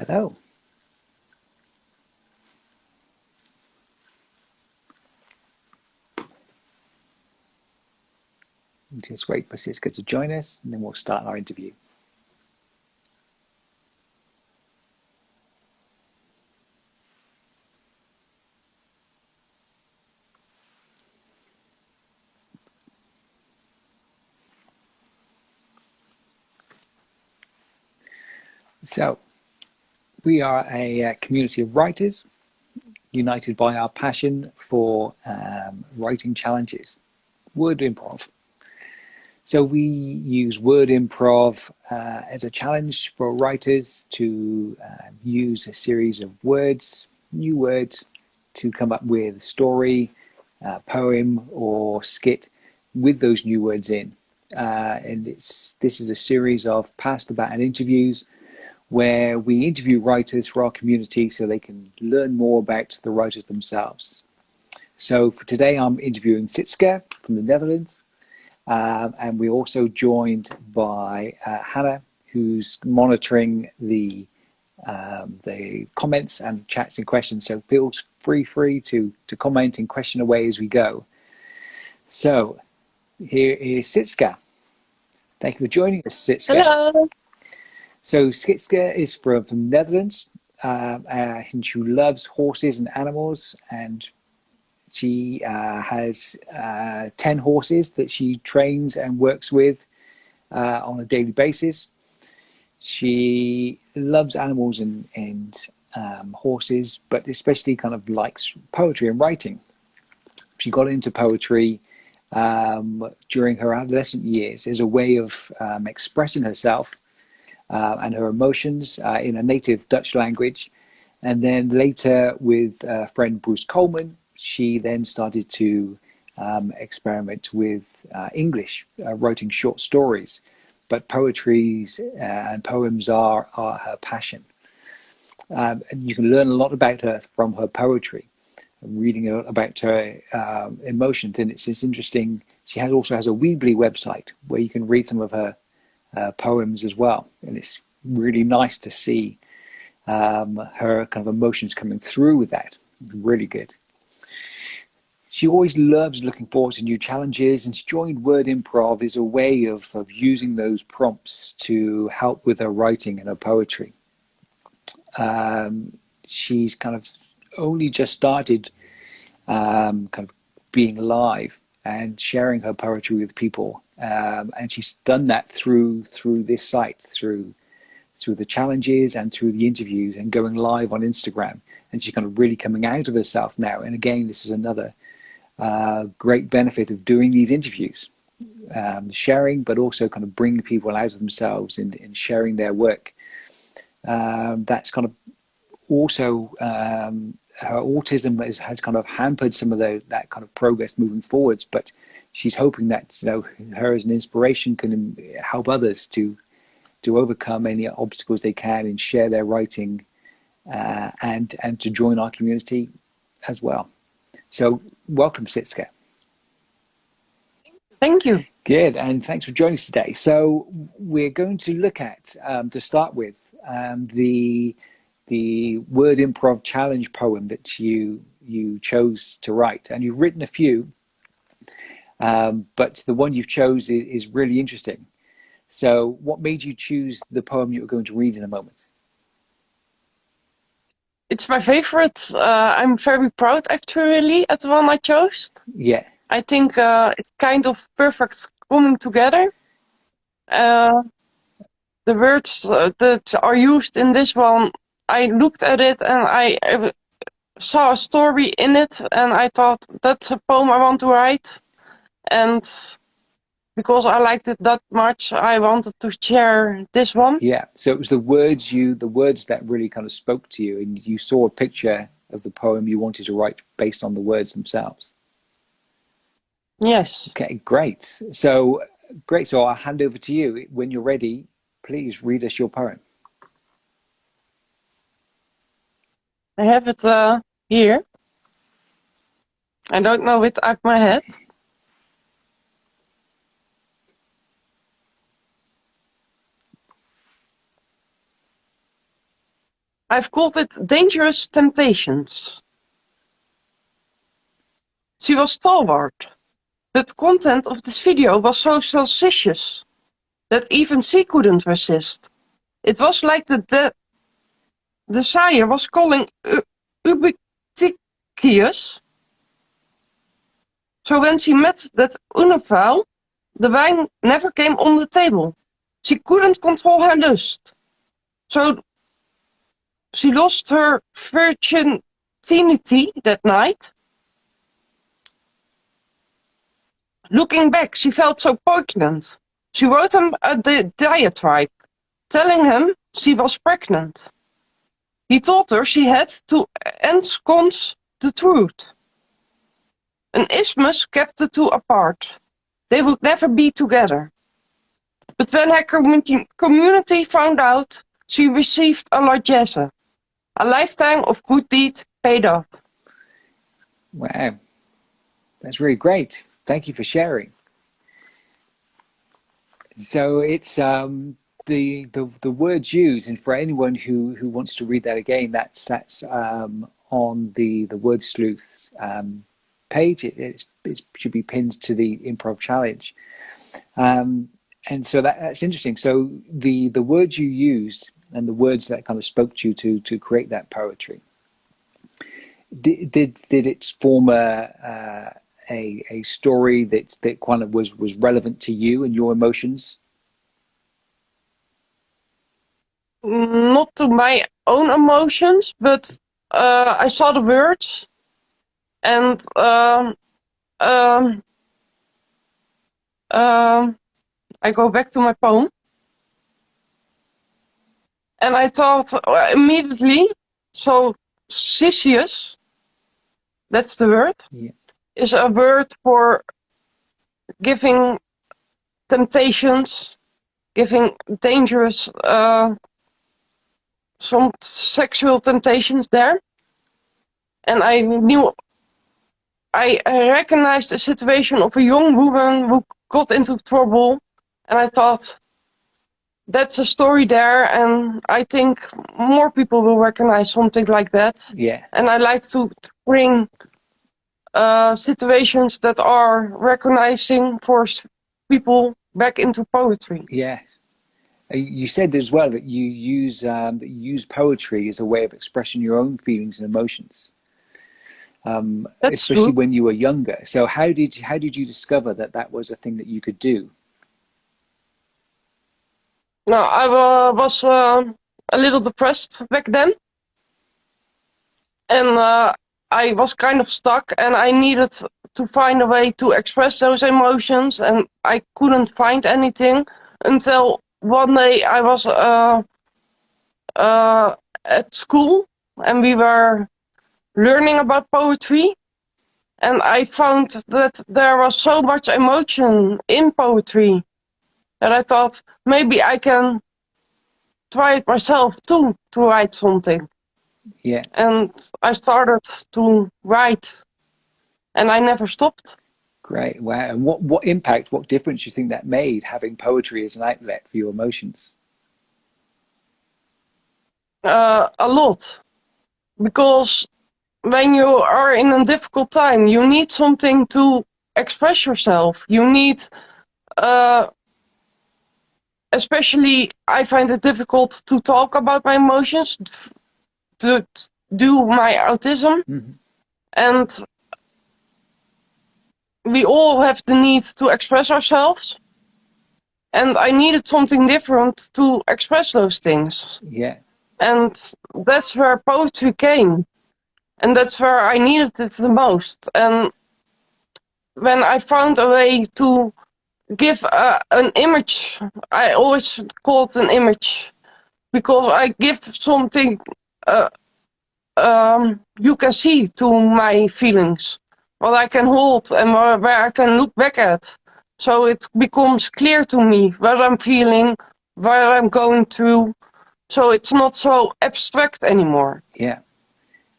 Hello. Just wait for Siska to join us, and then we'll start our interview. So, we are a community of writers united by our passion for writing challenges, word improv. So we use word improv as a challenge for writers to use a series of words, new words, to come up with a story, poem, or skit with those new words in. And this is a series of Pass-the-Baton interviews where we interview writers for our community so they can learn more about the writers themselves. So for today, I'm interviewing Siska from the Netherlands. And we're also joined by Hannah, who's monitoring the comments and chats and questions. So feel free to comment and question away as we go. So here is Siska. Thank you for joining us, Siska. Hello. So Siska is from the Netherlands, and she loves horses and animals, and she has 10 horses that she trains and works with on a daily basis. She loves animals and horses, but especially kind of likes poetry and writing. She got into poetry during her adolescent years as a way of expressing herself and her emotions in a native Dutch language. And then later with friend Bruce Coleman, she then started to experiment with English, writing short stories. But poetry and poems are her passion. And you can learn a lot about her from her poetry, reading about her emotions. And it's interesting. She also has a Weebly website where you can read some of her poems as well. And it's really nice to see her kind of emotions coming through with that. Really good. She always loves looking forward to new challenges, and she joined Word Improv as a way of using those prompts to help with her writing and her poetry. She's kind of only just started kind of being live and sharing her poetry with people, and she's done that through this site, through the challenges and through the interviews and going live on Instagram. And she's kind of really coming out of herself now. And again, this is another great benefit of doing these interviews, sharing, but also kind of bringing people out of themselves and sharing their work. That's kind of also her autism has kind of hampered some of that kind of progress moving forwards. But she's hoping that her as an inspiration can help others to overcome any obstacles they can and share their writing and to join our community as well. So welcome, Siska. Thank you. Good, and thanks for joining us today. So we're going to look at, to start with, the Word Improv Challenge poem that you chose to write. And you've written a few, but the one you've chose is really interesting. So what made you choose the poem you were going to read in a moment? It's my favorite. I'm very proud actually at the one I chose. Yeah. I think it's kind of perfect coming together. The words that are used in this one, I looked at it and I saw a story in it, and I thought that's a poem I want to write. And because I liked it that much, I wanted to share this one. Yeah. So it was the words that really kind of spoke to you, and you saw a picture of the poem you wanted to write based on the words themselves. Yes. Okay, great. So great. So I'll hand over to you. When you're ready, please read us your poem. I have it here. I don't know it out of my head. I've called it Dangerous Temptations. She was stalwart, but the content of this video was so salacious that even she couldn't resist. It was like the sire was calling ubiquitous. So when she met that Unifrouw, the wine never came on the table. She couldn't control her lust. So she lost her virginity that night. Looking back, she felt so poignant. She wrote him a diatribe, telling him she was pregnant. He told her she had to ensconce the truth. An isthmus kept the two apart. They would never be together. But when her community found out, she received a largesse. A lifetime of good deed paid off. Wow, that's really great. Thank you for sharing. So it's the words used, and for anyone who wants to read that again, that's on the Word Sleuth page. It should be pinned to the improv challenge. And so that's interesting. So the words you used and the words that kind of spoke to you to create that poetry, did it form a story that kind of was relevant to you and your emotions? Not to my own emotions, but I saw the words and I go back to my poem. And I thought immediately, so Sisyphus, that's the word, Yeah. is a word for giving temptations, giving dangerous, some sexual temptations there. And I knew, I recognized the situation of a young woman who got into trouble. And I thought, that's a story there, and I think more people will recognize something like that. Yeah. And I like to bring situations that are recognizing for people back into poetry. Yeah. You said as well that you use poetry as a way of expressing your own feelings and emotions, That's especially true. when you were younger. So how did you discover that was a thing that you could do? Now, I was a little depressed back then, and I was kind of stuck, and I needed to find a way to express those emotions, and I couldn't find anything until one day I was at school, and we were learning about poetry, and I found that there was so much emotion in poetry that I thought maybe I can try it myself too, to write something. Yeah. And I started to write, and I never stopped. Great. Wow. And what impact, what difference do you think that made, having poetry as an outlet for your emotions? A lot. Because when you are in a difficult time, you need something to express yourself. You need, especially, I find it difficult to talk about my emotions, to do my autism. Mm-hmm. And we all have the need to express ourselves. And I needed something different to express those things. Yeah. And that's where poetry came. And that's where I needed it the most. And when I found a way to give an image, I always call it an image, because I give something you can see to my feelings, what I can hold and where I can look back at. So it becomes clear to me what I'm feeling, what I'm going through. So it's not so abstract anymore. Yeah.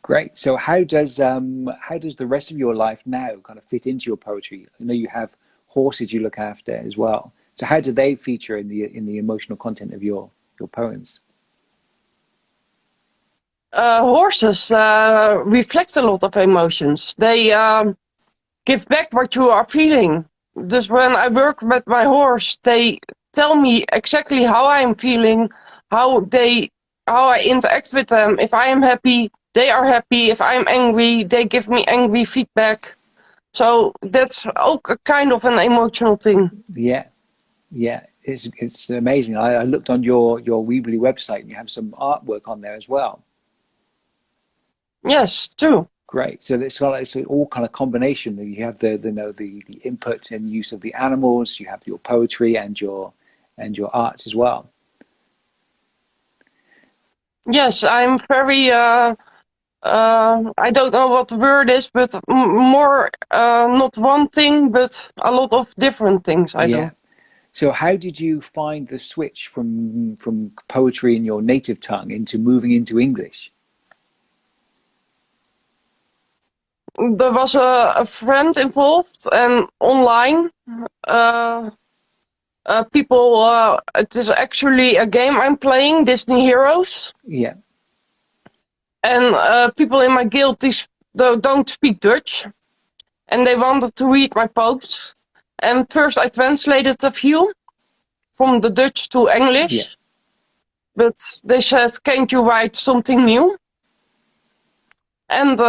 Great. So how does the rest of your life now kind of fit into your poetry? I know you have horses you look after as well. So how do they feature in the emotional content of your poems? Horses reflect a lot of emotions. They give back what you are feeling. Dus when I work with my horse, they tell me exactly how I am feeling, how I interact with them. If I am happy, they are happy. If I am angry, they give me angry feedback. So that's ook a kind of an emotional thing. Yeah, yeah, it's amazing. I looked on your Weebly website, and you have some artwork on there as well. Yes, true. Great. So it's all kind of combination. You have the input and use of the animals. You have your poetry and your art as well. Yes, I'm very I don't know what the word is, but more not one thing, but a lot of different things I Yeah. do. So how did you find the switch from poetry in your native tongue into moving into English? There was a friend involved, and online uh, people. It is actually a game I'm playing, Disney Heroes, Yeah. and people in my guild don't speak Dutch, and they wanted to read my poems. And first, I translated a few from the Dutch to Yeah. English, but they said, "Can't you write something new?" And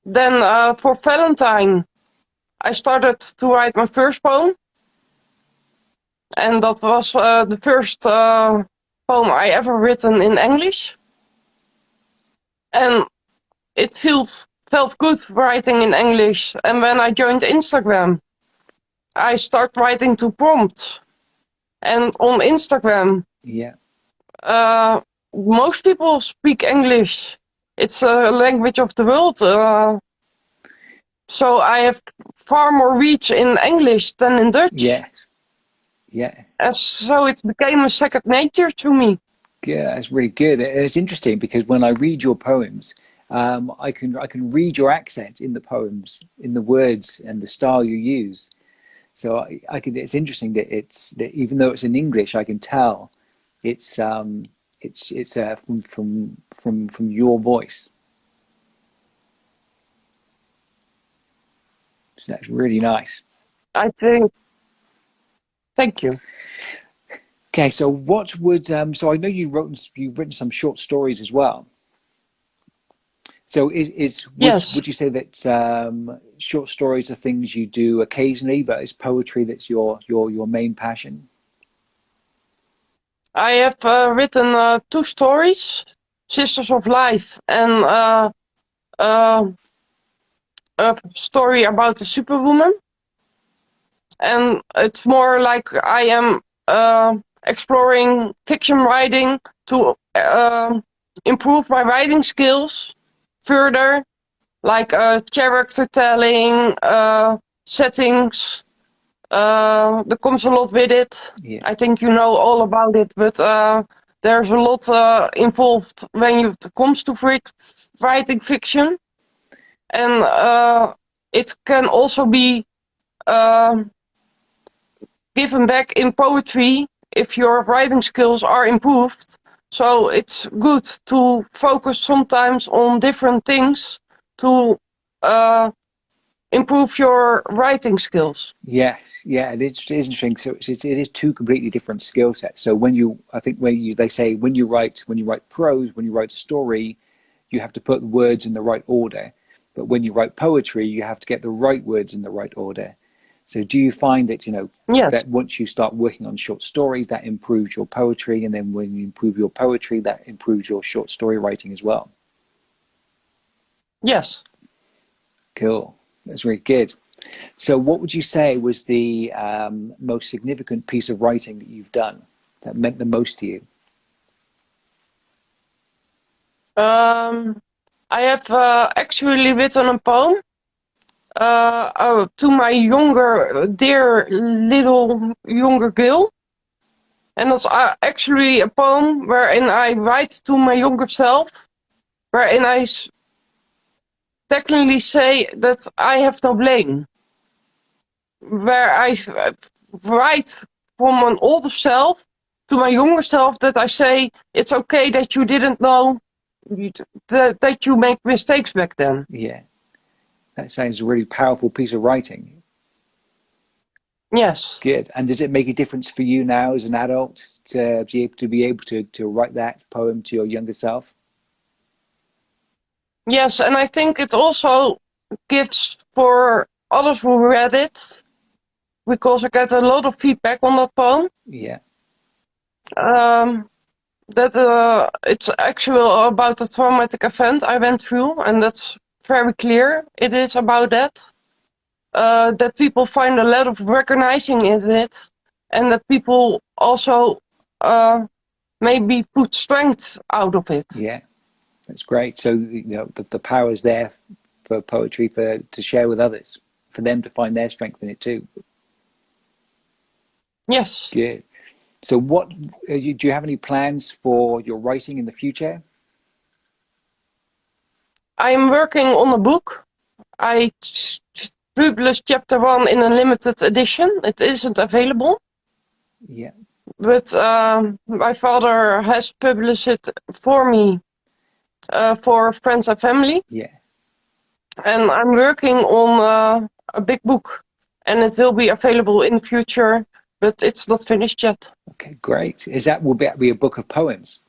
then for Valentine, I started to write my first poem. And that was the first poem I ever written in English. And it felt good writing in English. And when I joined Instagram, I started writing to prompts. And on Instagram, Yeah. most people speak English. It's a language of the world. So I have far more reach in English than in Dutch. Yeah. Yeah. And so it became a second nature to me. Yeah, it's really good. It's interesting because when I read your poems, I can read your accent in the poems, in the words and the style you use. So I can. It's interesting that even though it's in English, I can tell it's from your voice. So that's really nice. I think, thank you. Okay, so what would so I know you've written some short stories as well. So is Yes, would you say that short stories are things you do occasionally, but it's poetry that's your main passion? I have written two stories, Sisters of Life and uh, a story about a superwoman. And it's more like I am exploring fiction writing to improve my writing skills further, like character telling, settings. There comes a lot with it. Yeah, I think you know all about it, but there's a lot involved when it comes to writing fiction. And it can also be given back in poetry if your writing skills are improved. So it's good to focus sometimes on different things to uh, improve your writing skills. yes, yeah, it is interesting. So it is two completely different skill sets. So I think they say when you write prose, when you write a story, you have to put the words in the right order. But when you write poetry, you have to get the right words in the right order. So do you find that, Yes, that once you start working on short stories, that improves your poetry, and then when you improve your poetry, that improves your short story writing as well? yes. Cool. That's really good. So what would you say was the most significant piece of writing that you've done that meant the most to you? Um, I have actually written a poem to my dear little younger girl. And that's actually a poem wherein I write to my younger self, wherein I technically say that I have no blame. Where I write from an older self to my younger self that I say, it's okay that you didn't know that you make mistakes back then. Yeah, that sounds a really powerful piece of writing. Yes. Good. And does it make a difference for you now as an adult to be able to write that poem to your younger self? Yes, and I think it also gives for others who read it, because I get a lot of feedback on that poem, Yeah, um, that it's actually about a traumatic event I went through, and that's very clear. It is about that. That people find a lot of recognizing in it, and that people also maybe put strength out of it. yeah, that's great. So the power is there for poetry to share with others, for them to find their strength in it too. Yes. Good. So do you have any plans for your writing in the future? I am working on a book. I published chapter 1 in a limited edition. It isn't available, Yeah, but my father has published it for me, for friends and family. yeah. And I'm working on a big book, and it will be available in the future, but it's not finished yet. Okay, great. Will that be a book of poems?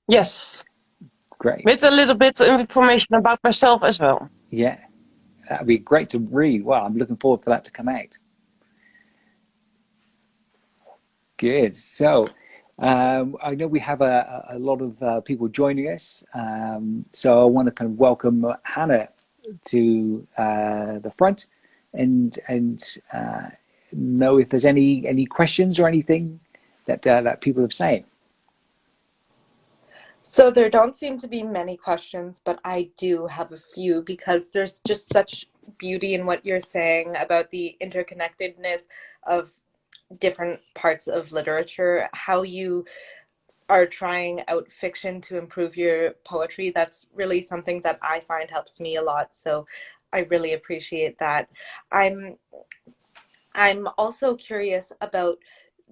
Yes, Great. with a little bit of information about myself as well. Yeah, that'd be great to read. Well, I'm looking forward for that to come out. Good. So, I know we have a lot of people joining us. So I want to kind of welcome Hannah to the front and know if there's any questions or anything that people have saying. So there don't seem to be many questions, but I do have a few because there's just such beauty in what you're saying about the interconnectedness of different parts of literature, how you are trying out fiction to improve your poetry. That's really something that I find helps me a lot. So I really appreciate that. I'm I'm also curious about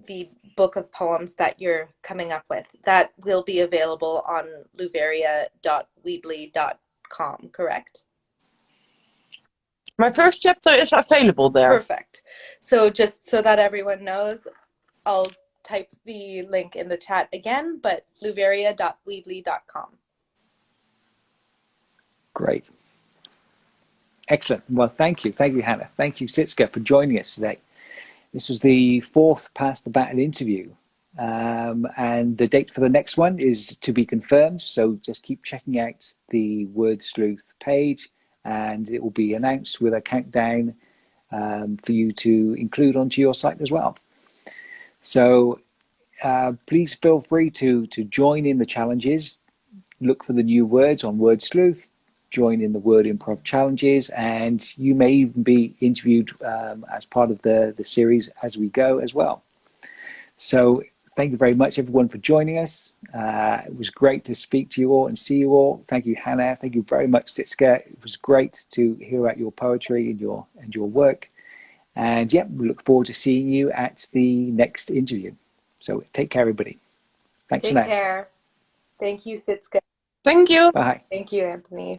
the book of poems that you're coming up with that will be available on luveria.weebly.com, correct? My first chapter is available there. Perfect. So just so that everyone knows, I'll type the link in the chat again, but luveria.weebly.com. Great. Excellent. Well, thank you. Thank you, Hannah. Thank you, Sitska, for joining us today. This was the fourth Pass-the-Baton interview. And the date for the next one is to be confirmed. So just keep checking out the Word Sleuth page, and it will be announced with a countdown for you to include onto your site as well. So please feel free to join in the challenges. Look for the new words on Word Sleuth. Join in the Word Improv challenges, and you may even be interviewed as part of the series as we go as well. So thank you very much, everyone, for joining us. It was great to speak to you all and see you all. Thank you, Hannah. Thank you very much, Sitska. It was great to hear about your poetry and your work. And yeah, we look forward to seeing you at the next interview. So take care, everybody. Thanks for now. Take care. Thank you, Sitska. Thank you. Bye. Thank you, Anthony.